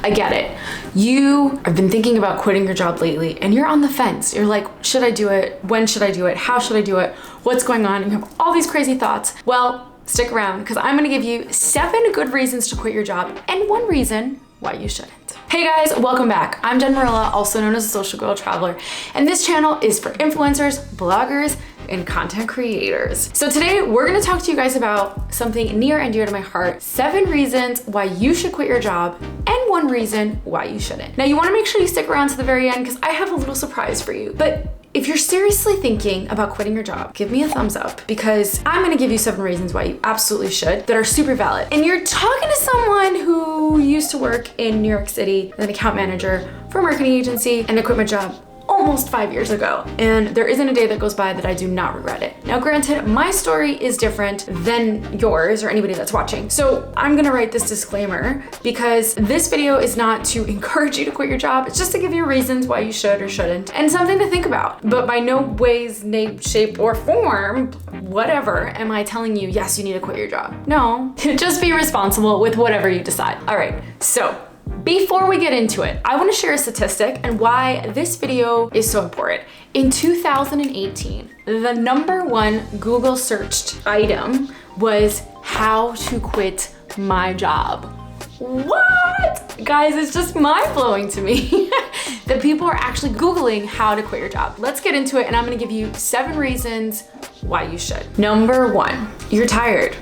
I get it. You have been thinking about quitting your job lately and you're on the fence. You're like, should I do it? When should I do it? How should I do it? What's going on? And you have all these crazy thoughts. Well, stick around because I'm gonna give you 7 good reasons to quit your job and 1 reason why you shouldn't. Hey guys, welcome back. I'm Jen Marilla, also known as a Social Girl Traveler, and this channel is for influencers, bloggers, and content creators. So today we're gonna talk to you guys about something near and dear to my heart, 7 reasons why you should quit your job and 1 reason why you shouldn't. Now you wanna make sure you stick around to the very end because I have a little surprise for you. But if you're seriously thinking about quitting your job, give me a thumbs up because I'm gonna give you 7 reasons why you absolutely should that are super valid. And you're talking to someone who used to work in New York City as an account manager for a marketing agency, and I quit my job almost 5 years ago. And there isn't a day that goes by that I do not regret it. Now, granted, my story is different than yours or anybody that's watching. So I'm gonna write this disclaimer because this video is not to encourage you to quit your job. It's just to give you reasons why you should or shouldn't and something to think about. But by no ways, shape, or form, whatever, am I telling you, yes, you need to quit your job. No, just be responsible with whatever you decide. All right, so before we get into it, I want to share a statistic and why this video is so important. In 2018, the #1 Google searched item was how to quit my job. What? Guys, it's just mind-blowing to me that people are actually Googling how to quit your job. Let's get into it, and I'm gonna give you 7 reasons why you should. #1, you're tired.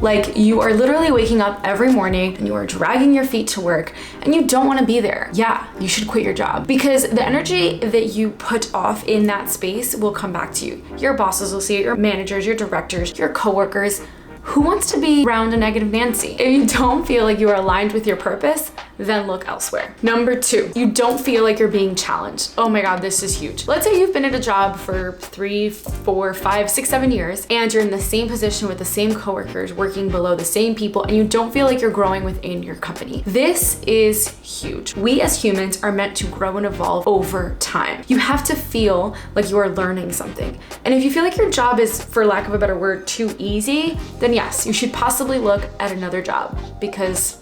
Like, you are literally waking up every morning and you are dragging your feet to work and you don't want to be there. Yeah, you should quit your job because the energy that you put off in that space will come back to you. Your bosses will see it, your managers, your directors, your coworkers. Who wants to be around a negative Nancy? If you don't feel like you are aligned with your purpose, then look elsewhere. #2, you don't feel like you're being challenged. Oh my God, this is huge. Let's say you've been at a job for 3, 4, 5, 6, 7 years, and you're in the same position with the same coworkers, working below the same people, and you don't feel like you're growing within your company. This is huge. We as humans are meant to grow and evolve over time. You have to feel like you are learning something. And if you feel like your job is, for lack of a better word, too easy, then yes, you should possibly look at another job because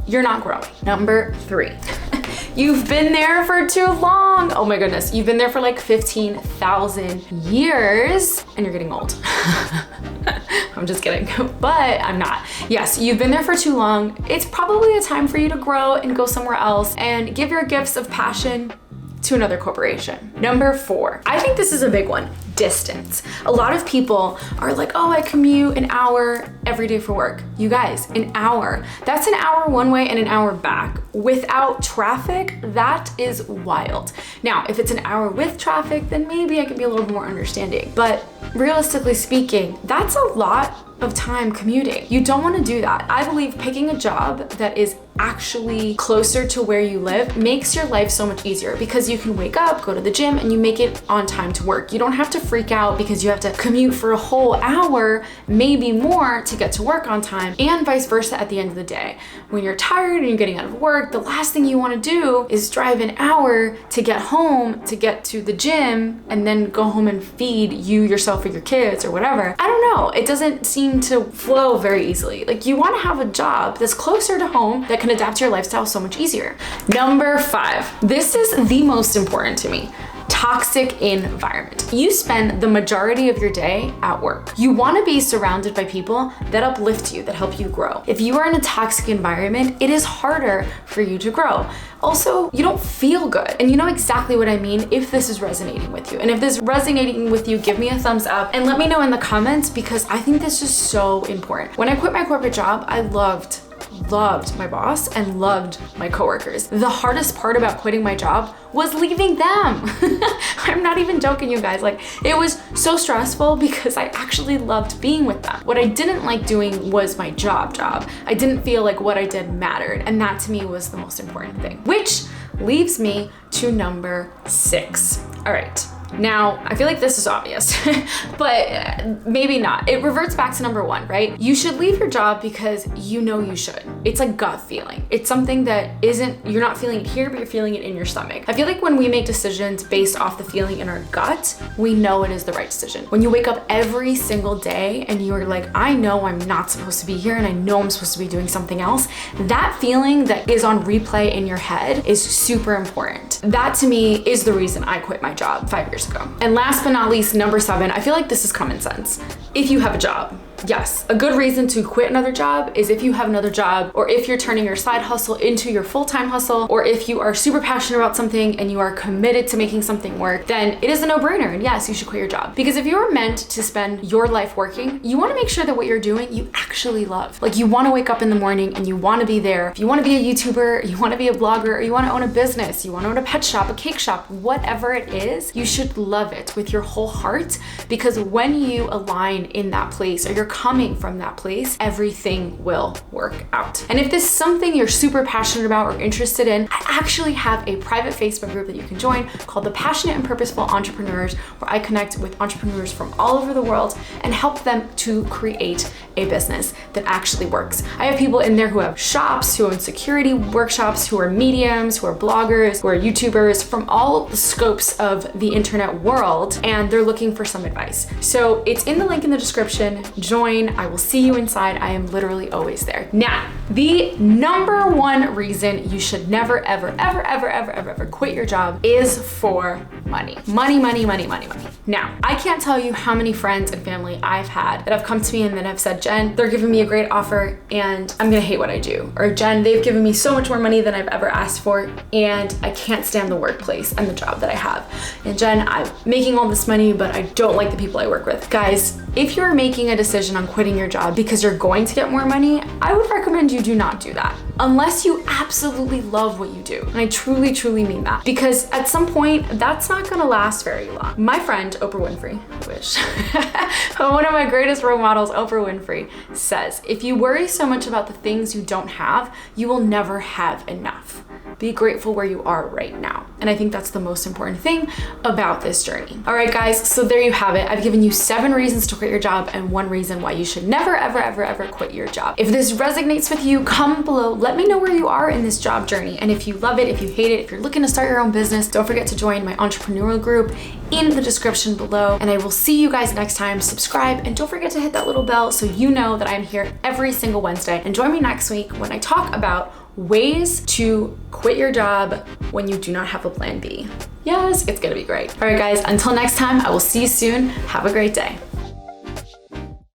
you're not growing. #3, you've been there for too long. Oh my goodness, you've been there for like 15,000 years and you're getting old. I'm just kidding, but I'm not. Yes, you've been there for too long. It's probably a time for you to grow and go somewhere else and give your gifts of passion to another corporation. #4, I think this is a big one, distance. A lot of people are like, oh, I commute an hour every day for work. You guys, an hour. That's an hour one way and an hour back. Without traffic, that is wild. Now, if it's an hour with traffic, then maybe I can be a little more understanding. But realistically speaking, that's a lot of time commuting. You don't want to do that. I believe picking a job that is actually closer to where you live makes your life so much easier because you can wake up, go to the gym, and you make it on time to work. You don't have to freak out because you have to commute for a whole hour, maybe more, to get to work on time, and vice versa at the end of the day. When you're tired and you're getting out of work, the last thing you want to do is drive an hour to get home, to get to the gym, and then go home and feed yourself, or your kids, or whatever. I don't know. It doesn't seem to flow very easily. Like, you want to have a job that's closer to home that can adapt to your lifestyle so much easier. #5, this is the most important to me. Toxic environment. You spend the majority of your day at work. You want to be surrounded by people that uplift you, that help you grow. If you are in a toxic environment, it is harder for you to grow. Also, you don't feel good. And you know exactly what I mean if this is resonating with you. And if this is resonating with you, give me a thumbs up and let me know in the comments because I think this is so important. When I quit my corporate job, I loved my boss and loved my coworkers. The hardest part about quitting my job was leaving them. I'm not even joking, you guys. Like, it was so stressful because I actually loved being with them. What I didn't like doing was my job. I didn't feel like what I did mattered, and that to me was the most important thing. Which leaves me to #6. All right. Now, I feel like this is obvious, but maybe not. It reverts back to number one, right? You should leave your job because you know you should. It's a gut feeling. It's something that you're not feeling it here, but you're feeling it in your stomach. I feel like when we make decisions based off the feeling in our gut, we know it is the right decision. When you wake up every single day and you're like, I know I'm not supposed to be here and I know I'm supposed to be doing something else, that feeling that is on replay in your head is super important. That to me is the reason I quit my job 5 years ago. And last but not least, number 7, I feel like this is common sense. If you have a job, yes, a good reason to quit another job is if you have another job, or if you're turning your side hustle into your full-time hustle, or if you are super passionate about something and you are committed to making something work, then it is a no-brainer. And yes, you should quit your job. Because if you're meant to spend your life working, you want to make sure that what you're doing, you actually love. Like, you want to wake up in the morning and you want to be there. If you want to be a YouTuber, you want to be a blogger, or you want to own a business, you want to own a pet shop, a cake shop, whatever it is, you should love it with your whole heart, because when you align in that place, or you're coming from that place, everything will work out. And if this is something you're super passionate about or interested in, I actually have a private Facebook group that you can join called the Passionate and Purposeful Entrepreneurs, where I connect with entrepreneurs from all over the world and help them to create a business that actually works. I have people in there who have shops, who own security workshops, who are mediums, who are bloggers, who are YouTubers, from all the scopes of the internet world, and they're looking for some advice. So it's in the link in the description. Join. I will see you inside. I am literally always there. Now, the number one reason you should never, ever, ever, ever, ever, ever, ever quit your job is for money. Money, money, money, money, money. Now, I can't tell you how many friends and family I've had that have come to me and then have said, Jen, they're giving me a great offer and I'm gonna hate what I do. Or Jen, they've given me so much more money than I've ever asked for and I can't stand the workplace and the job that I have. And Jen, I'm making all this money, but I don't like the people I work with. Guys, if you're making a decision on quitting your job because you're going to get more money, I would recommend you do not do that. Unless you absolutely love what you do. And I truly, truly mean that. Because at some point, that's not gonna last very long. My friend, Oprah Winfrey, I wish, one of my greatest role models, Oprah Winfrey, says, if you worry so much about the things you don't have, you will never have enough. Be grateful where you are right now. And I think that's the most important thing about this journey. All right, guys, so there you have it. I've given you 7 reasons to quit your job and 1 reason why you should never, ever, ever, ever quit your job. If this resonates with you, comment below. Let me know where you are in this job journey. And if you love it, if you hate it, if you're looking to start your own business, don't forget to join my entrepreneurial group in the description below. And I will see you guys next time. Subscribe and don't forget to hit that little bell so you know that I'm here every single Wednesday. And join me next week when I talk about ways to quit your job when you do not have a plan B. Yes, it's gonna be great. All right, guys, until next time, I will see you soon. Have a great day.